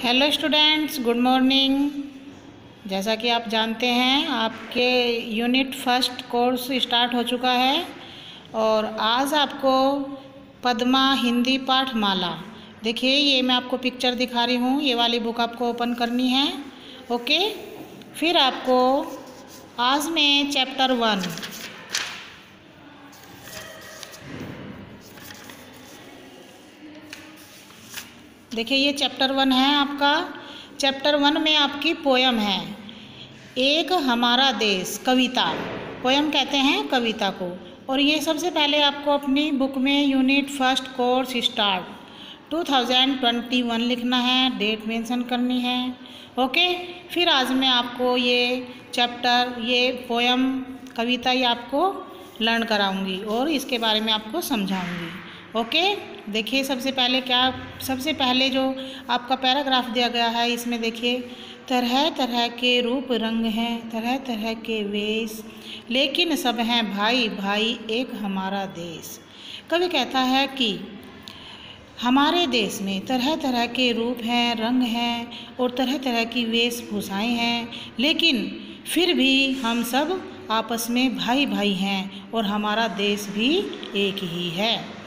Hello students, good morning. जैसा कि आप जानते हैं आपके यूनिट फर्स्ट कोर्स स्टार्ट हो चुका है और आज आपको पद्मा हिंदी पाठमाला, देखिए ये मैं आपको पिक्चर दिखा रही हूँ, ये वाली बुक आपको ओपन करनी है। ओके, फिर आपको आज में चैप्टर 1 देखिए ये चैप्टर 1 है आपका। चैप्टर 1 में आपकी पोयम है एक हमारा देश, कविता। पोयम कहते हैं कविता को। और ये सबसे पहले आपको अपनी बुक में यूनिट फर्स्ट कोर्स स्टार्ट 2021 लिखना है, डेट मेंशन करनी है। ओके, फिर आज मैं आपको ये चैप्टर, ये पोयम, कविता ये आपको लर्न कराऊंगी और इसके बारे में आपको समझाऊंगी। ओके, देखिए सबसे पहले जो आपका पैराग्राफ दिया गया है, इसमें देखिए तरह तरह के रूप रंग हैं, तरह तरह के वेश, लेकिन सब हैं भाई भाई एक हमारा देश। कवि कहता है कि हमारे देश में तरह तरह के रूप हैं, रंग हैं और तरह तरह की वेशभूषाएँ हैं, लेकिन फिर भी हम सब आपस में भाई भाई हैं और हमारा देश भी एक ही है।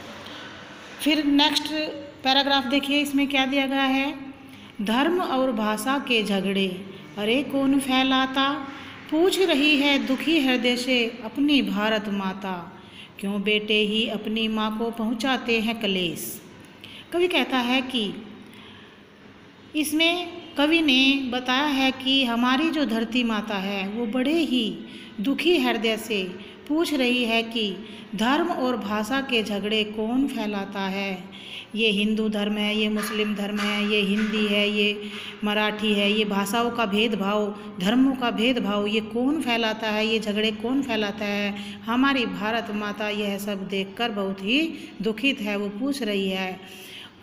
फिर नेक्स्ट पैराग्राफ देखिए, इसमें क्या दिया गया है। धर्म और भाषा के झगड़े अरे कौन फैलाता, पूछ रही है दुखी हृदय से अपनी भारत माता, क्यों बेटे ही अपनी माँ को पहुँचाते हैं कलेश। कवि कहता है कि इसमें कवि ने बताया है कि हमारी जो धरती माता है वो बड़े ही दुखी हृदय से पूछ रही है कि धर्म और भाषा के झगड़े कौन फैलाता है। ये हिंदू धर्म है, ये मुस्लिम धर्म है, ये हिंदी है, ये मराठी है, ये भाषाओं का भेदभाव, धर्मों का भेदभाव ये कौन फैलाता है, ये झगड़े कौन फैलाता है। हमारी भारत माता यह सब देखकर बहुत ही दुखित है। वो पूछ रही है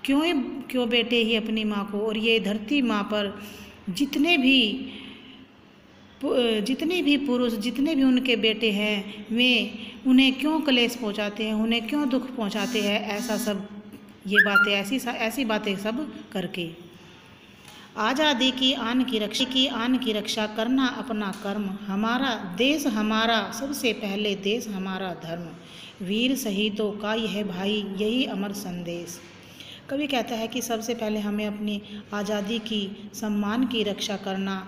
क्यों बेटे ही अपनी माँ को, और ये धरती माँ पर जितने भी पुरुष, जितने भी उनके बेटे हैं, वे उन्हें क्यों क्लेश पहुंचाते हैं, उन्हें क्यों दुख पहुंचाते हैं, ऐसा सब ये बातें ऐसी बातें सब करके। आज़ादी की आन की रक्षा करना अपना कर्म, हमारा देश हमारा सबसे पहले देश हमारा धर्म, वीर शहीदों का यह भाई यही अमर संदेश। कवि कहता है कि सबसे पहले हमें अपनी आज़ादी की, सम्मान की रक्षा करना,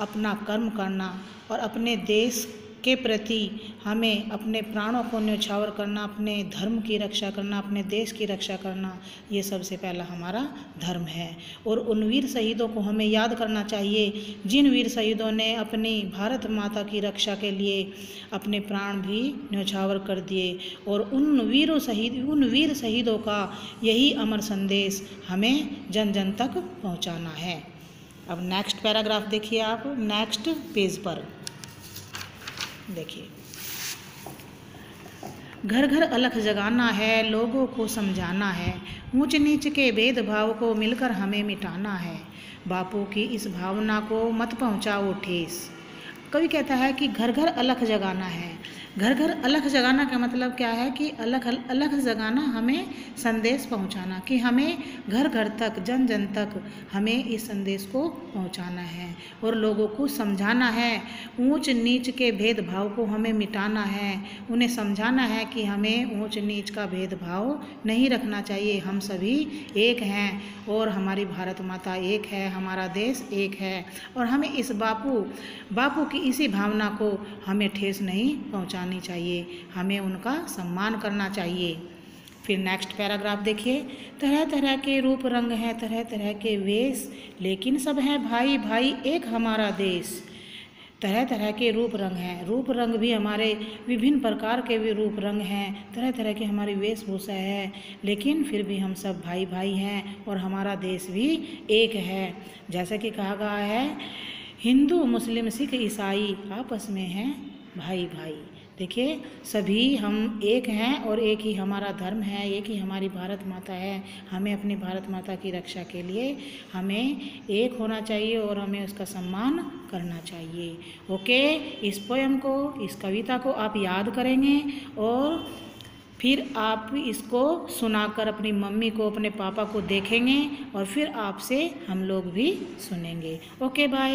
अपना कर्म करना और अपने देश के प्रति हमें अपने प्राणों को न्यौछावर करना, अपने धर्म की रक्षा करना, अपने देश की रक्षा करना, ये सबसे पहला हमारा धर्म है। और उन वीर शहीदों को हमें याद करना चाहिए जिन वीर शहीदों ने अपनी भारत माता की रक्षा के लिए अपने प्राण भी न्यौछावर कर दिए। और उन वीर शहीदों का यही अमर संदेश हमें जन जन तक पहुँचाना है। अब नेक्स्ट पैराग्राफ देखिए आप, नेक्स्ट पेज पर देखिए। घर घर अलख जगाना है, लोगों को समझाना है, ऊंच नीच के भेदभाव को मिलकर हमें मिटाना है, बापू की इस भावना को मत पहुंचाओ ठेस। कवि कहता है कि घर घर अलख जगाना है। घर घर अलख जगाना का मतलब क्या है कि अलख जगाना, हमें संदेश पहुंचाना, कि हमें घर घर तक, जन जन तक हमें इस संदेश को पहुंचाना है और लोगों को समझाना है। ऊंच नीच के भेदभाव को हमें मिटाना है, उन्हें समझाना है कि हमें ऊंच नीच का भेदभाव नहीं रखना चाहिए। हम सभी एक हैं और हमारी भारत माता एक है, हमारा देश एक है और हमें इस बापू की इसी भावना को हमें ठेस नहीं पहुंचानी चाहिए, हमें उनका सम्मान करना चाहिए। फिर नेक्स्ट पैराग्राफ देखिए। तरह तरह के रूप रंग हैं, तरह तरह के वेश, लेकिन सब हैं भाई भाई एक हमारा देश। तरह तरह के रूप रंग हैं, रूप रंग भी हमारे विभिन्न प्रकार के भी रूप रंग हैं, तरह तरह की हमारी वेशभूषा है, लेकिन फिर भी हम सब भाई भाई हैं और हमारा देश भी एक है। जैसा कि कहा गया है, हिंदू मुस्लिम सिख ईसाई आपस में हैं भाई भाई। देखिए सभी हम एक हैं और एक ही हमारा धर्म है, एक ही हमारी भारत माता है। हमें अपनी भारत माता की रक्षा के लिए हमें एक होना चाहिए और हमें उसका सम्मान करना चाहिए। ओके, इस पोयम को, इस कविता को आप याद करेंगे और फिर आप इसको सुनाकर अपनी मम्मी को, अपने पापा को देखेंगे और फिर आपसे हम लोग भी सुनेंगे। Okay bye.